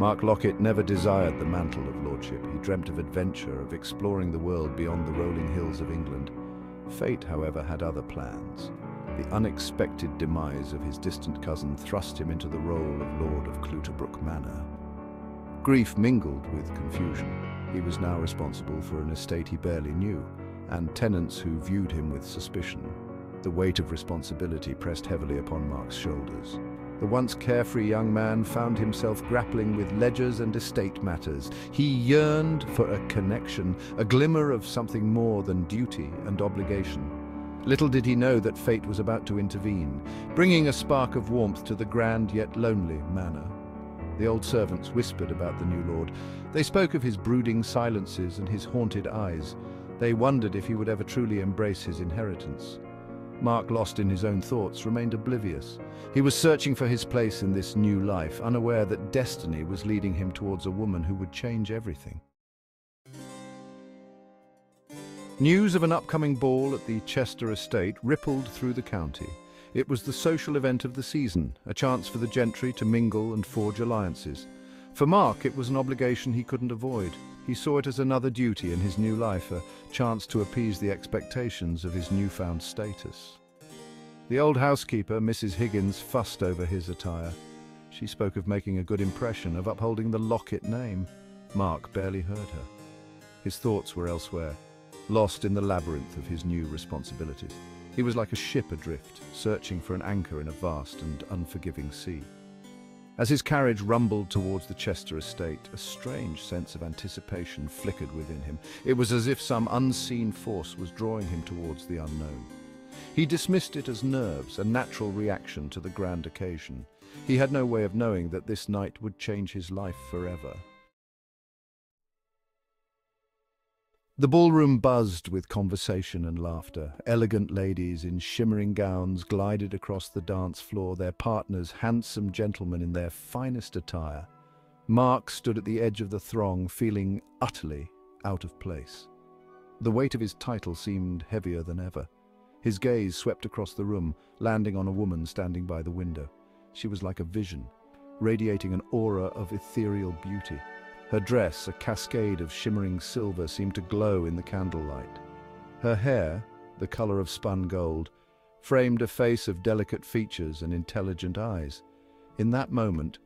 Mark Lockett never desired the mantle of lordship. He dreamt of adventure, of exploring the world beyond the rolling hills of England. Fate, however, had other plans. The unexpected demise of his distant cousin thrust him into the role of Lord of Clutterbrook Manor. Grief mingled with confusion. He was now responsible for an estate he barely knew, and tenants who viewed him with suspicion. The weight of responsibility pressed heavily upon Mark's shoulders. The once carefree young man found himself grappling with ledgers and estate matters. He yearned for a connection, a glimmer of something more than duty and obligation. Little did he know that fate was about to intervene, bringing a spark of warmth to the grand yet lonely manor. The old servants whispered about the new lord. They spoke of his brooding silences and his haunted eyes. They wondered if he would ever truly embrace his inheritance. Mark, lost in his own thoughts, remained oblivious. He was searching for his place in this new life, unaware that destiny was leading him towards a woman who would change everything. News of an upcoming ball at the Chester estate rippled through the county. It was the social event of the season, a chance for the gentry to mingle and forge alliances. For Mark, it was an obligation he couldn't avoid. He saw it as another duty in his new life, a chance to appease the expectations of his newfound status. The old housekeeper, Mrs. Higgins, fussed over his attire. She spoke of making a good impression, of upholding the Lockett name. Mark barely heard her. His thoughts were elsewhere, lost in the labyrinth of his new responsibilities. He was like a ship adrift, searching for an anchor in a vast and unforgiving sea. As his carriage rumbled towards the Chester estate, a strange sense of anticipation flickered within him. It was as if some unseen force was drawing him towards the unknown. He dismissed it as nerves, a natural reaction to the grand occasion. He had no way of knowing that this night would change his life forever. The ballroom buzzed with conversation and laughter. Elegant ladies in shimmering gowns glided across the dance floor, their partners handsome gentlemen in their finest attire. Mark stood at the edge of the throng, feeling utterly out of place. The weight of his title seemed heavier than ever. His gaze swept across the room, landing on a woman standing by the window. She was like a vision, radiating an aura of ethereal beauty. Her dress, a cascade of shimmering silver, seemed to glow in the candlelight. Her hair, the color of spun gold, framed a face of delicate features and intelligent eyes. In that moment,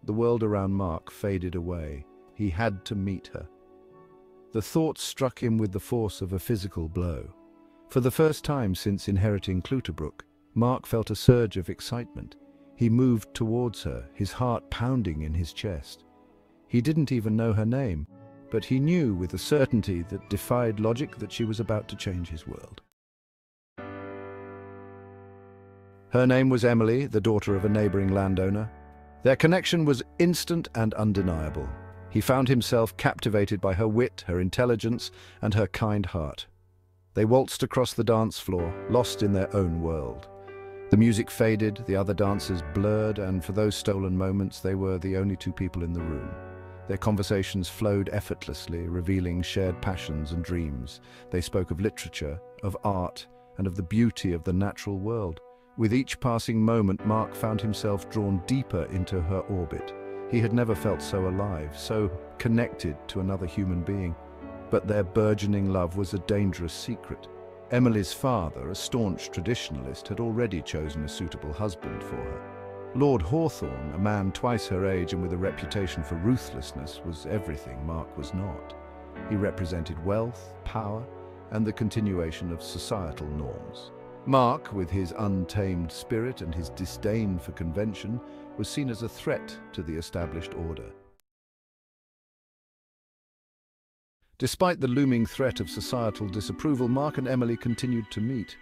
the world around Mark faded away. He had to meet her. The thought struck him with the force of a physical blow. For the first time since inheriting Clutterbrook, Mark felt a surge of excitement. He moved towards her, his heart pounding in his chest. He didn't even know her name, but he knew with a certainty that defied logic that she was about to change his world. Her name was Emily, the daughter of a neighboring landowner. Their connection was instant and undeniable. He found himself captivated by her wit, her intelligence, and her kind heart. They waltzed across the dance floor, lost in their own world. The music faded, the other dancers blurred, and for those stolen moments, they were the only two people in the room. Their conversations flowed effortlessly, revealing shared passions and dreams. They spoke of literature, of art, and of the beauty of the natural world. With each passing moment, Mark found himself drawn deeper into her orbit. He had never felt so alive, so connected to another human being. But their burgeoning love was a dangerous secret. Emily's father, a staunch traditionalist, had already chosen a suitable husband for her. Lord Hawthorne, a man twice her age and with a reputation for ruthlessness, was everything Mark was not. He represented wealth, power, and the continuation of societal norms. Mark, with his untamed spirit and his disdain for convention, was seen as a threat to the established order. Despite the looming threat of societal disapproval, Mark and Emily continued to meet.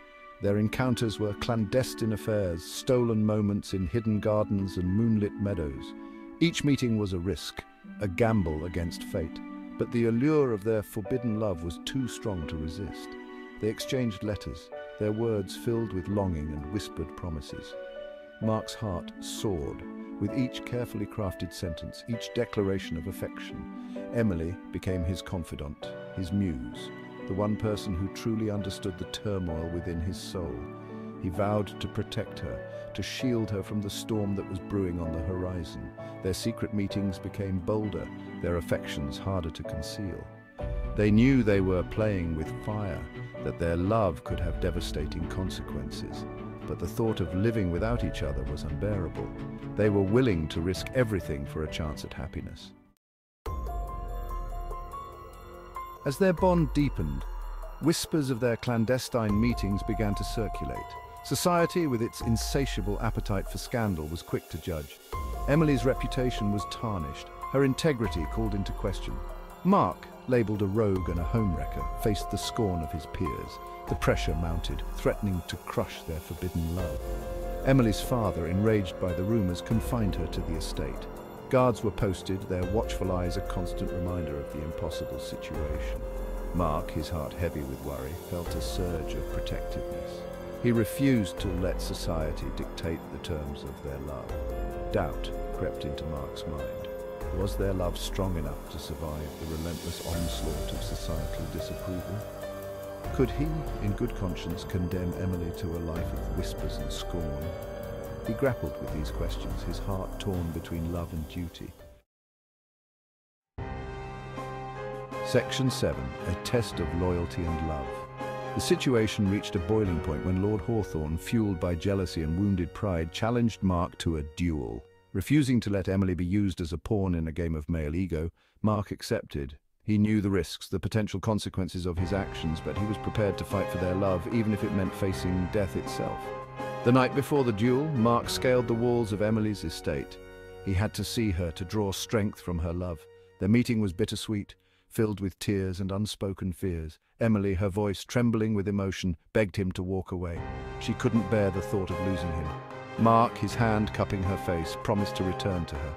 Their encounters were clandestine affairs, stolen moments in hidden gardens and moonlit meadows. Each meeting was a risk, a gamble against fate, but the allure of their forbidden love was too strong to resist. They exchanged letters, their words filled with longing and whispered promises. Mark's heart soared with each carefully crafted sentence, each declaration of affection. Emily became his confidant, his muse, the one person who truly understood the turmoil within his soul. He vowed to protect her, to shield her from the storm that was brewing on the horizon. Their secret meetings became bolder, their affections harder to conceal. They knew they were playing with fire, that their love could have devastating consequences. But the thought of living without each other was unbearable. They were willing to risk everything for a chance at happiness. As their bond deepened, whispers of their clandestine meetings began to circulate. Society, with its insatiable appetite for scandal, was quick to judge. Emily's reputation was tarnished, her integrity called into question. Mark, labelled a rogue and a homewrecker, faced the scorn of his peers. The pressure mounted, threatening to crush their forbidden love. Emily's father, enraged by the rumours, confined her to the estate. Guards were posted, their watchful eyes a constant reminder of the impossible situation. Mark, his heart heavy with worry, felt a surge of protectiveness. He refused to let society dictate the terms of their love. Doubt crept into Mark's mind. Was their love strong enough to survive the relentless onslaught of societal disapproval? Could he, in good conscience, condemn Emily to a life of whispers and scorn? He grappled with these questions, his heart torn between love and duty. Section 7. A test of loyalty and love. The situation reached a boiling point when Lord Hawthorne, fueled by jealousy and wounded pride, challenged Mark to a duel. Refusing to let Emily be used as a pawn in a game of male ego, Mark accepted. He knew the risks, the potential consequences of his actions, but he was prepared to fight for their love, even if it meant facing death itself. The night before the duel, Mark scaled the walls of Emily's estate. He had to see her to draw strength from her love. Their meeting was bittersweet, filled with tears and unspoken fears. Emily, her voice trembling with emotion, begged him to walk away. She couldn't bear the thought of losing him. Mark, his hand cupping her face, promised to return to her.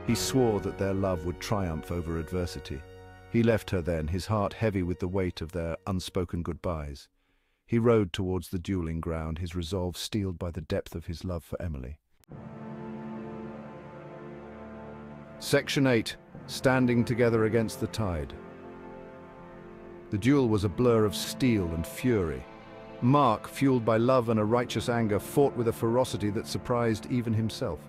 He swore that their love would triumph over adversity. He left her then, his heart heavy with the weight of their unspoken goodbyes. He rode towards the dueling ground, his resolve steeled by the depth of his love for Emily. Section 8. Standing together against the tide. The duel was a blur of steel and fury. Mark, fueled by love and a righteous anger, fought with a ferocity that surprised even himself.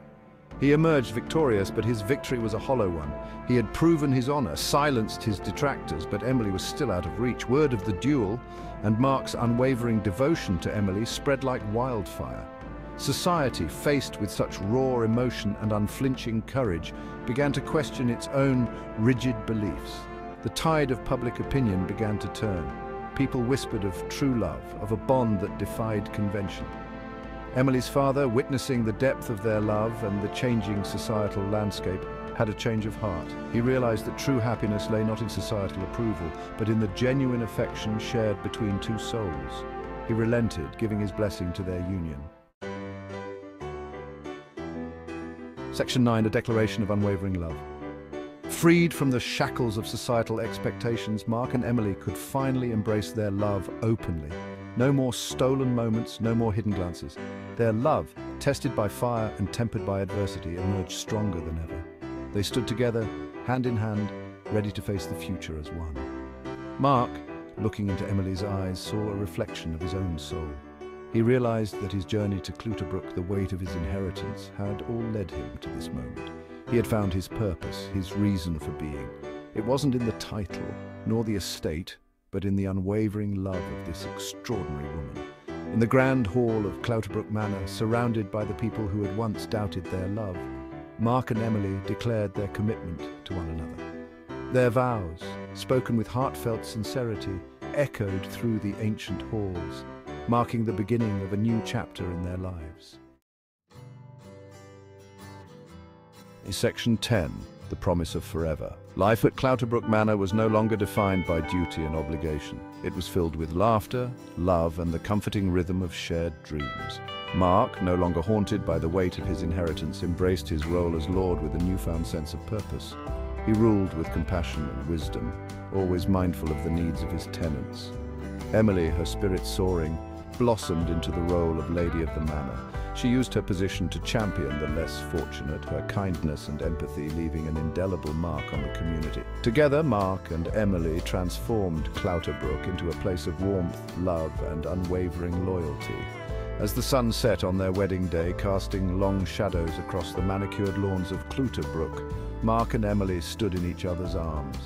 He emerged victorious, but his victory was a hollow one. He had proven his honor, silenced his detractors, but Emily was still out of reach. Word of the duel and Mark's unwavering devotion to Emily spread like wildfire. Society, faced with such raw emotion and unflinching courage, began to question its own rigid beliefs. The tide of public opinion began to turn. People whispered of true love, of a bond that defied convention. Emily's father, witnessing the depth of their love and the changing societal landscape, had a change of heart. He realized that true happiness lay not in societal approval, but in the genuine affection shared between two souls. He relented, giving his blessing to their union. Section 9. A declaration of unwavering love. Freed from the shackles of societal expectations, Mark and Emily could finally embrace their love openly. No more stolen moments, no more hidden glances. Their love, tested by fire and tempered by adversity, emerged stronger than ever. They stood together, hand in hand, ready to face the future as one. Mark, looking into Emily's eyes, saw a reflection of his own soul. He realized that his journey to Clutterbrook, the weight of his inheritance, had all led him to this moment. He had found his purpose, his reason for being. It wasn't in the title, nor the estate, but in the unwavering love of this extraordinary woman. In the grand hall of Clutterbrook Manor, surrounded by the people who had once doubted their love, Mark and Emily declared their commitment to one another. Their vows, spoken with heartfelt sincerity, echoed through the ancient halls, marking the beginning of a new chapter in their lives. Section 10. The Promise of Forever. Life at Clutterbrook Manor was no longer defined by duty and obligation. It was filled with laughter, love, and the comforting rhythm of shared dreams. Mark, no longer haunted by the weight of his inheritance, embraced his role as lord with a newfound sense of purpose. He ruled with compassion and wisdom, always mindful of the needs of his tenants. Emily, her spirit soaring, blossomed into the role of Lady of the Manor. She used her position to champion the less fortunate, her kindness and empathy leaving an indelible mark on the community. Together, Mark and Emily transformed Clutterbrook into a place of warmth, love, and unwavering loyalty. As the sun set on their wedding day, casting long shadows across the manicured lawns of Cluterbrook, Mark and Emily stood in each other's arms.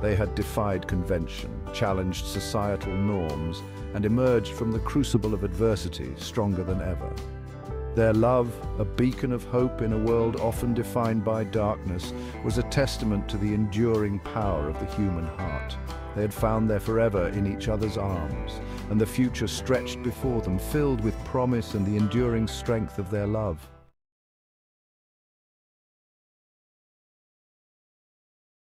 They had defied convention, challenged societal norms, and emerged from the crucible of adversity stronger than ever. Their love, a beacon of hope in a world often defined by darkness, was a testament to the enduring power of the human heart. They had found their forever in each other's arms, and the future stretched before them, filled with promise and the enduring strength of their love.